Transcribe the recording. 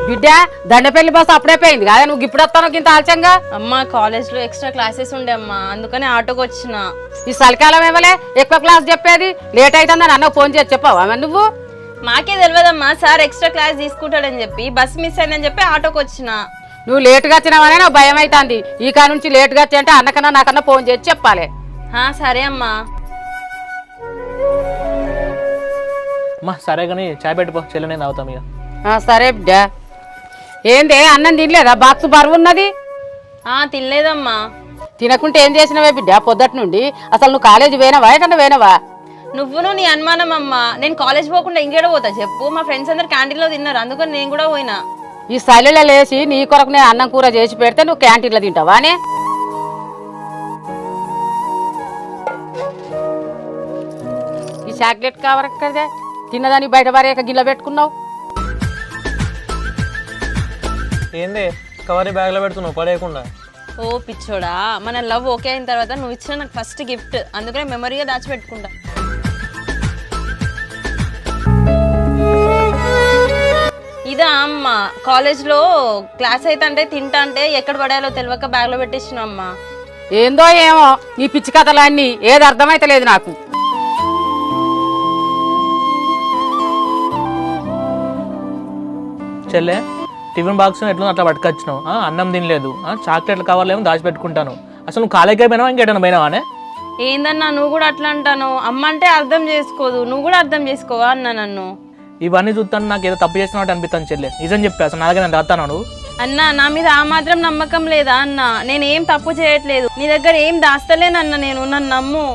బిడ్డ దండపల్లి బస్సు అప్పుడే పోయింది కదా, నువ్వు ఇప్పుడు వస్తాను ఇంత ఆలస్యంగా. అమ్మ కాలేజ్లో ఎక్స్ట్రా క్లాసెస్ ఉండే అమ్మా, అందుకని ఆటోకి వచ్చిన. ఈ చలికాలం ఏమలే ఎక్కువ క్లాస్ చెప్పేది, లేట్ అవుతుందని అన్న ఫోన్ చేసి చెప్పావా నువ్వు? మాకే తెలియదమ్మా, సార్ ఎక్స్ట్రా క్లాస్ తీసుకుంటాడని చెప్పి బస్ మిస్ అయిందని చెప్పి ఆటోకి వచ్చిన. నువ్వు లేటుగా వచ్చినావనే నాకు భయం అవుతుంది. ఈ కాడ నుంచి లేటుగా వచ్చి అంటే అన్నకన్నా నాకన్నా ఫోన్ చేసి చెప్పాలి. సరే అమ్మా. అమ్మా సరే కానీ చాయ్ పెట్టుకో, చెల్లి నేను తాగుతాం ఇక. సరే బిడ్డ. ఏందే అన్నం తినలేదా? బాక్స్ బరువు ఉన్నది. తినలేదమ్మా. తినకుంటే ఏం చేసినవే బిడ్డ పొద్దుటి నుండి? అసలు నువ్వు కాలేజీ పోయినవా ఎక్కడన్నా పోయినవా? నువ్వును నీ అనుమానం అమ్మా, నేను కాలేజ్ పోకుండా ఇంకేడ పోతా చెప్పు? మా ఫ్రెండ్స్ అందరు క్యాంటీన్లో తిన్నారు, అందుకని నేను కూడా పోయినా. ఈ సలిలో లేచి నీ కొరకు నేను అన్నం కూర చేసి పెడితే నువ్వు క్యాంటీన్లో తింటావానే? ఈ చాక్లెట్ కవర్ కదా తిన్నదాన్ని బయట పారేక గిన్నె పెట్టుకున్నావు. ఏంది కవర్ బ్యాగ్లో పెడుతున్నావు పడేయకుండా? ఓ పిచ్చోడా, మన లవ్ ఓకే అయిన తర్వాత నువ్వు ఇచ్చిన నాకు ఫస్ట్ గిఫ్ట్, అందుకనే మెమరీగా దాచిపెట్టుకుంటా. ఇదా అమ్మ, కాలేజ్లో క్లాస్ అయితే అంటే తింటా అంటే ఎక్కడ పడాలో తెలియక బ్యాగ్లో పెట్టేసిన అమ్మా. ఏందో ఏమో నీ పిచ్చి కథలన్నీ, ఏది అర్థమైతలేదు నాకు. చెల్లె టిఫిన్ బాక్స్ ఎట్లా అట్లా పట్టుకొచ్చినావు? అన్నం తినలేదు, చాక్లెట్లు కావాలేమో దాచిపెట్టుకుంటాను. అసలు నువ్వు కాలేజీకి పోయినావా ఇంకేటన్నా పోయినావానే? ఏందన్నా నువ్వు కూడా అట్లా అంటాను? అమ్మ అంటే అర్థం చేసుకోదు, నువ్వు కూడా అర్థం చేసుకోవా అన్న నన్ను? ఇవన్నీ చూస్తాను నాకు ఏదో తప్పు చేస్తున్నట్టు అనిపిస్తాను చెల్లె, నిజం చెప్పా. అసలు నా దగ్గర నేను రాస్తాను నువ్వు? అన్నా నా మీద ఆ మాత్రం నమ్మకం లేదా అన్న? నేనేం తప్పు చేయట్లేదు, నీ దగ్గర ఏం దాస్తలేనన్న, నేను నన్ను నమ్ము.